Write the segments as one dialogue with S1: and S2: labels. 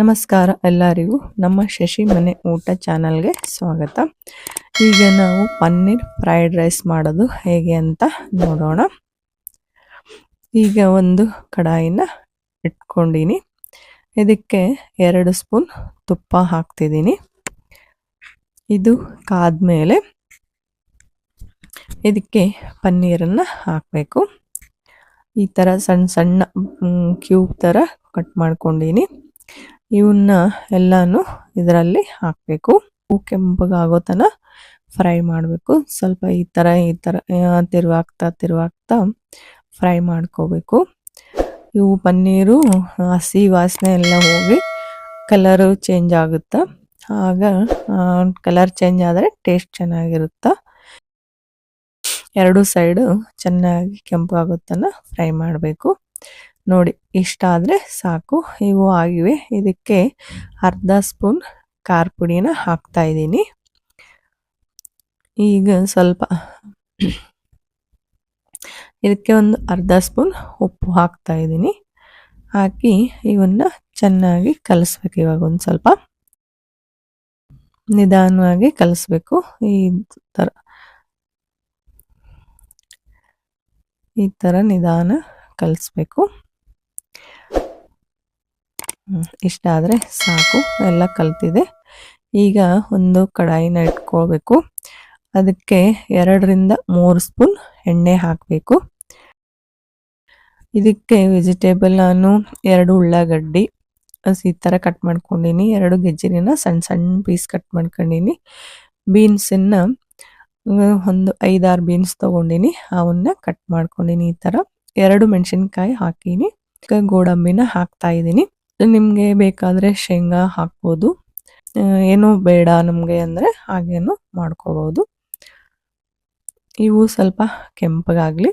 S1: ನಮಸ್ಕಾರ ಎಲ್ಲರಿಗೂ ನಮ್ಮ ಶಶಿ ಮನೆ ಊಟ ಚಾನಲ್ಗೆ ಸ್ವಾಗತ. ಈಗ ನಾವು ಪನ್ನೀರ್ ಫ್ರೈಡ್ ರೈಸ್ ಮಾಡೋದು ಹೇಗೆ ಅಂತ ನೋಡೋಣ. ಈಗ ಒಂದು ಕಡಾಯಿನ ಇಟ್ಕೊಂಡಿನಿ. ಇದಕ್ಕೆ 2 ಸ್ಪೂನ್ ತುಪ್ಪ ಹಾಕ್ತಿದ್ದೀನಿ. ಇದು ಕಾದ್ಮೇಲೆ ಇದಕ್ಕೆ ಪನ್ನೀರನ್ನು ಹಾಕಬೇಕು. ಈ ಥರ ಸಣ್ಣ ಸಣ್ಣ ಕ್ಯೂಬ್ ಥರ ಕಟ್ ಮಾಡ್ಕೊಂಡಿನಿ. ಇವನ್ನ ಎಲ್ಲಾನು ಇದರಲ್ಲಿ ಹಾಕಬೇಕು. ಕೆಂಪಗಾಗೋ ತನಕ ಫ್ರೈ ಮಾಡಬೇಕು. ಸ್ವಲ್ಪ ಈ ಥರ ತಿರುವಾಗ್ತಾ ಫ್ರೈ ಮಾಡ್ಕೋಬೇಕು. ಇವು ಪನ್ನೀರು ಹಸಿ ವಾಸನೆ ಎಲ್ಲ ಹೋಗಿ ಕಲರು ಚೇಂಜ್ ಆಗುತ್ತೆ. ಆಗ ಕಲರ್ ಚೇಂಜ್ ಆದರೆ ಟೇಸ್ಟ್ ಚೆನ್ನಾಗಿರುತ್ತೆ. 2 ಸೈಡು ಚೆನ್ನಾಗಿ ಕೆಂಪಾಗೋ ತನಕ ಫ್ರೈ ಮಾಡಬೇಕು. ನೋಡಿ, ಇಷ್ಟ ಆದರೆ ಸಾಕು. ಇವು ಆಗಿವೆ. ಇದಕ್ಕೆ ಅರ್ಧ ಸ್ಪೂನ್ ಖಾರ ಪುಡಿನ ಹಾಕ್ತಾ ಇದ್ದೀನಿ. ಈಗ ಸ್ವಲ್ಪ ಇದಕ್ಕೆ ಒಂದು ಅರ್ಧ ಸ್ಪೂನ್ ಉಪ್ಪು ಹಾಕ್ತಾ ಇದ್ದೀನಿ. ಹಾಕಿ ಇವನ್ನ ಚೆನ್ನಾಗಿ ಕಲಿಸ್ಬೇಕು. ಇವಾಗ ಒಂದು ಸ್ವಲ್ಪ ನಿಧಾನವಾಗಿ ಕಲಿಸ್ಬೇಕು. ಈ ಥರ ನಿಧಾನ ಕಲಿಸ್ಬೇಕು. ಇಷ್ಟ ಆದರೆ ಸಾಕು, ಎಲ್ಲ ಕಲ್ತಿದೆ. ಈಗ ಒಂದು ಕಡಾಯಿನ ಇಟ್ಕೋಬೇಕು. ಅದಕ್ಕೆ 2ರಿಂದ 3 ಸ್ಪೂನ್ ಎಣ್ಣೆ ಹಾಕಬೇಕು. ಇದಕ್ಕೆ ವೆಜಿಟೇಬಲ್ ನಾನು 2 ಉಳ್ಳಾಗಡ್ಡಿ ಈ ಥರ ಕಟ್ ಮಾಡ್ಕೊಂಡಿನಿ. 2 ಗೆಜ್ಜರಿನ ಸಣ್ಣ ಸಣ್ಣ ಪೀಸ್ ಕಟ್ ಮಾಡ್ಕೊಂಡಿನಿ. ಬೀನ್ಸನ್ನು ಒಂದು 5-6 ಬೀನ್ಸ್ ತೊಗೊಂಡಿನಿ. ಅವನ್ನ ಕಟ್ ಮಾಡ್ಕೊಂಡಿನಿ. ಈ ಥರ 2 ಮೆಣಸಿನ್ಕಾಯಿ ಹಾಕೀನಿ. ಗೋಡಂಬಿನ ಹಾಕ್ತಾ ಇದ್ದೀನಿ. ನಿಮಗೆ ಬೇಕಾದರೆ ಶೇಂಗಾ ಹಾಕ್ಬೋದು. ಏನೂ ಬೇಡ ನಮಗೆ ಅಂದರೆ ಹಾಗೇನು ಮಾಡ್ಕೋಬೋದು. ಇವು ಸ್ವಲ್ಪ ಕೆಂಪಗಾಗಲಿ.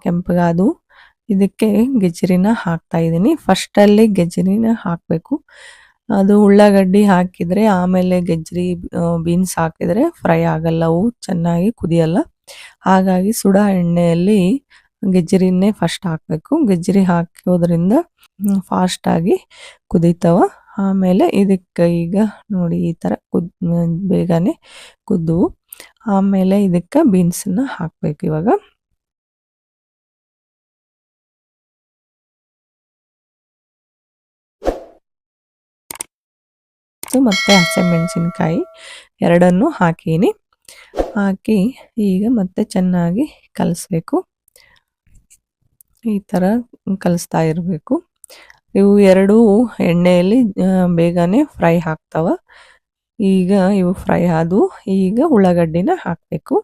S1: ಕೆಂಪಗಾದು ಇದಕ್ಕೆ ಗೆಜ್ಜರಿನ ಹಾಕ್ತಾ ಇದ್ದೀನಿ. ಫಸ್ಟಲ್ಲಿ ಗೆಜ್ಜರಿನ ಹಾಕಬೇಕು. ಅದು ಉಳ್ಳಾಗಡ್ಡಿ ಹಾಕಿದರೆ ಆಮೇಲೆ ಗೆಜ್ಜರಿ ಬೀನ್ಸ್ ಹಾಕಿದರೆ ಫ್ರೈ ಆಗಲ್ಲ, ಅವು ಚೆನ್ನಾಗಿ ಕುದಿಯಲ್ಲ. ಹಾಗಾಗಿ ಸುಡ ಎಣ್ಣೆಯಲ್ಲಿ ಗೆಜ್ಜರಿನೇ ಫಸ್ಟ್ ಹಾಕಬೇಕು. ಗೆಜ್ಜರಿ ಹಾಕೋದ್ರಿಂದ ಫಾಸ್ಟಾಗಿ ಕುದೀತವ. ಆಮೇಲೆ ಇದಕ್ಕೆ ಈಗ ನೋಡಿ ಈ ಥರ ಬೇಗನೆ ಕುದ್ದು. ಆಮೇಲೆ ಇದಕ್ಕೆ ಬೀನ್ಸನ್ನ ಹಾಕಬೇಕು. ಇವಾಗ ಮತ್ತೆ ಹಸಿಮೆಣಸಿನ್ಕಾಯಿ 2 ಹಾಕೀನಿ. ಹಾಕಿ ಈಗ ಮತ್ತೆ ಚೆನ್ನಾಗಿ ಕಲಿಸ್ಬೇಕು. ಈ ಥರ ಕಲಿಸ್ತಾ ಇರಬೇಕು. ಇವು 2 ಎಣ್ಣೆಯಲ್ಲಿ ಬೇಗನೆ ಫ್ರೈ ಆಗ್ತಾವ. ಈಗ ಇವು ಫ್ರೈ ಆದವು. ಈಗ ಉಳ್ಳಾಗಡ್ಡಿನ ಹಾಕಬೇಕು.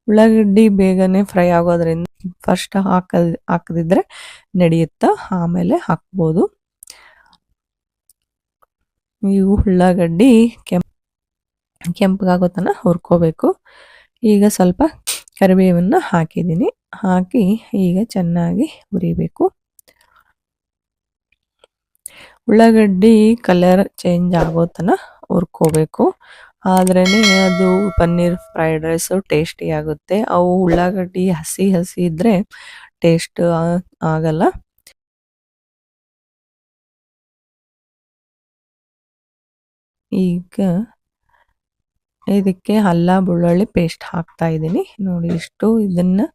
S1: ಉಳ್ಳಾಗಡ್ಡಿ ಬೇಗನೆ ಫ್ರೈ ಆಗೋದ್ರಿಂದ ಫಸ್ಟ್ ಹಾಕದಿದ್ರೆ ನಡೆಯುತ್ತಾ, ಆಮೇಲೆ ಹಾಕ್ಬೋದು. ಇವು ಉಳ್ಳಾಗಡ್ಡಿ ಕೆಂಪಗಾಗೋ ತನಕ ಹುರ್ಕೋಬೇಕು. ಈಗ ಸ್ವಲ್ಪ ಕರಿಬೇವನ್ನು ಹಾಕಿದ್ದೀನಿ. ಹಾಕಿ ಈಗ ಚೆನ್ನಾಗಿ ಹುರಿಬೇಕು. ಉಳ್ಳಾಗಡ್ಡಿ ಕಲರ್ ಚೇಂಜ್ ಆಗೋ ತನಕ ಹುರ್ಕೋಬೇಕು. ಆದ್ರೇ ಅದು ಪನ್ನೀರ್ ಫ್ರೈಡ್ ರೈಸು ಟೇಸ್ಟಿ ಆಗುತ್ತೆ. ಅವು ಉಳ್ಳಾಗಡ್ಡಿ ಹಸಿ ಇದ್ದರೆ ಟೇಸ್ಟ್ ಆಗಲ್ಲ. ಈಗ ಇದಕ್ಕೆ ಅಲ್ಲ ಬೆಳ್ಳುಳ್ಳಿ ಪೇಸ್ಟ್ ಹಾಕ್ತಾ ಇದ್ದೀನಿ. ನೋಡಿ, ಇಷ್ಟು ಇದನ್ನು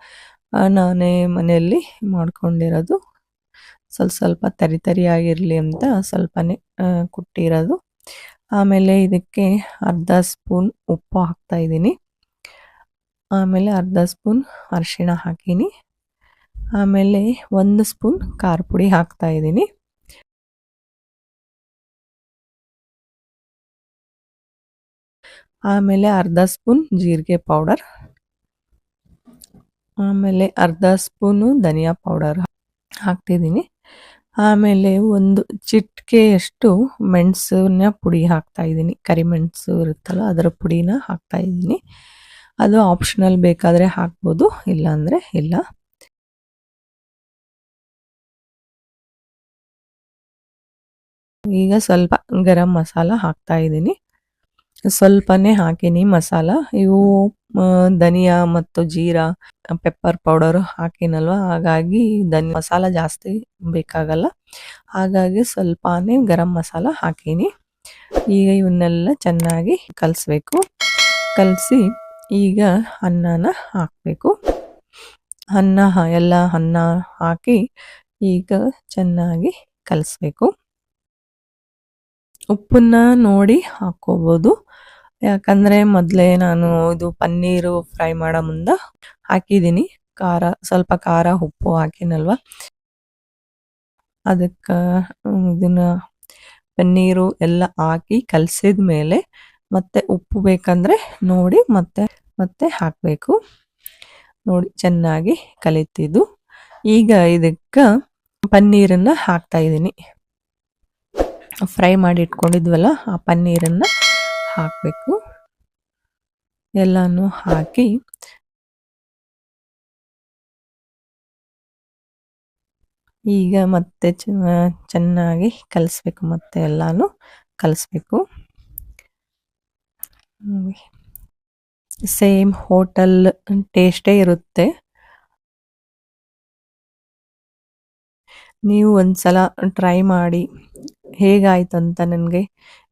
S1: ನಾನೇ ಮನೆಯಲ್ಲಿ ಮಾಡ್ಕೊಂಡಿರೋದು. ಸ್ವಲ್ಪ ತರಿಯಾಗಿರಲಿ ಅಂತ ಸ್ವಲ್ಪನೇ ಕುಟ್ಟಿರೋದು. ಆಮೇಲೆ ಇದಕ್ಕೆ ಅರ್ಧ ಸ್ಪೂನ್ ಉಪ್ಪು ಹಾಕ್ತಾ ಇದ್ದೀನಿ. ಆಮೇಲೆ ಅರ್ಧ ಸ್ಪೂನ್ ಅರಿಶಿಣ ಹಾಕೀನಿ. ಆಮೇಲೆ 1 ಸ್ಪೂನ್ ಖಾರ ಪುಡಿ ಹಾಕ್ತಾ ಇದ್ದೀನಿ. ಆಮೇಲೆ ಅರ್ಧ ಸ್ಪೂನ್ ಜೀರಿಗೆ ಪೌಡರ್. ಆಮೇಲೆ ಅರ್ಧ ಸ್ಪೂನು ಧನಿಯಾ ಪೌಡರ್ ಹಾಕ್ತಿದ್ದೀನಿ. ಆಮೇಲೆ ಒಂದು ಚಿಟಿಕೆಯಷ್ಟು ಮೆಣಸಿನ ಪುಡಿ ಹಾಕ್ತಾ ಇದ್ದೀನಿ. ಕರಿಮೆಣಸು ಇರುತ್ತಲ್ಲ, ಅದರ ಪುಡಿನ ಹಾಕ್ತಾ ಇದ್ದೀನಿ. ಅದು ಆಪ್ಷನಲ್, ಬೇಕಾದರೆ ಹಾಕ್ಬೋದು, ಇಲ್ಲಾಂದರೆ ಇಲ್ಲ. ಈಗ ಸ್ವಲ್ಪ ಗರಂ ಮಸಾಲ ಹಾಕ್ತಾ ಇದ್ದೀನಿ. ಸ್ವಲ್ಪನೇ ಹಾಕೀನಿ ಮಸಾಲ. ಇವು ಧನಿಯಾ ಮತ್ತು ಜೀರಾ, ಪೆಪ್ಪರ್ ಪೌಡರು ಹಾಕಿನಲ್ವ, ಹಾಗಾಗಿ ಮಸಾಲ ಜಾಸ್ತಿ ಬೇಕಾಗಲ್ಲ. ಹಾಗಾಗಿ ಸ್ವಲ್ಪನೇ ಗರಂ ಮಸಾಲ ಹಾಕೀನಿ. ಈಗ ಇವನ್ನೆಲ್ಲ ಚೆನ್ನಾಗಿ ಕಲಿಸ್ಬೇಕು. ಕಲಸಿ ಈಗ ಅನ್ನನ ಹಾಕಬೇಕು. ಅನ್ನ ಹಾಕಿ ಈಗ ಚೆನ್ನಾಗಿ ಕಲಿಸ್ಬೇಕು. ಉಪ್ಪನ್ನ ನೋಡಿ ಹಾಕ್ಕೋಬೋದು, ಯಾಕಂದರೆ ಮೊದಲೇ ನಾನು ಇದು ಪನ್ನೀರು ಫ್ರೈ ಮಾಡೋ ಮುಂದೆ ಹಾಕಿದ್ದೀನಿ. ಸ್ವಲ್ಪ ಖಾರ ಉಪ್ಪು ಹಾಕಿನಲ್ವ, ಅದಕ್ಕೆ ಇದನ್ನ ಪನ್ನೀರು ಎಲ್ಲ ಹಾಕಿ ಕಲಸಿದ ಮೇಲೆ ಮತ್ತೆ ಉಪ್ಪು ಬೇಕಂದರೆ ನೋಡಿ ಮತ್ತೆ ಹಾಕಬೇಕು. ನೋಡಿ ಚೆನ್ನಾಗಿ ಕಲಿತಿದ್ದು. ಈಗ ಇದಕ್ಕೆ ಪನ್ನೀರನ್ನು ಹಾಕ್ತಾ ಇದ್ದೀನಿ. ಫ್ರೈ ಮಾಡಿ ಇಟ್ಕೊಂಡಿದ್ವಲ್ಲ ಆ ಪನ್ನೀರನ್ನು ಹಾಕಬೇಕು. ಎಲ್ಲನೂ ಹಾಕಿ ಈಗ ಮತ್ತೆ ಚೆನ್ನಾಗಿ ಕಲಿಸ್ಬೇಕು. ಮತ್ತೆ ಎಲ್ಲನೂ ಕಲಿಸ್ಬೇಕು. ಸೇಮ್ ಹೋಟೆಲ್ ಟೇಸ್ಟೇ ಇರುತ್ತೆ. ನೀವು ಒಂದ್ಸಲ ಟ್ರೈ ಮಾಡಿ ಹೇಗಾಯ್ತಂತ ನನಗೆ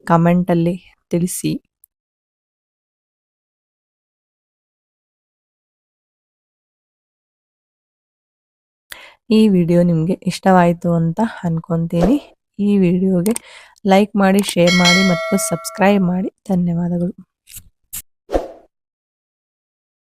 S1: ಕಮೆಂಟಲ್ಲಿ ತಿಳಿಸಿ. ಈ ವಿಡಿಯೋ ನಿಮಗೆ ಇಷ್ಟವಾಯಿತು ಅಂತ ಅನ್ಕೊತೀನಿ. ಈ ವಿಡಿಯೋಗೆ ಲೈಕ್ ಮಾಡಿ, ಶೇರ್ ಮಾಡಿ ಮತ್ತು ಸಬ್ಸ್ಕ್ರೈಬ್ ಮಾಡಿ. ಧನ್ಯವಾದಗಳು.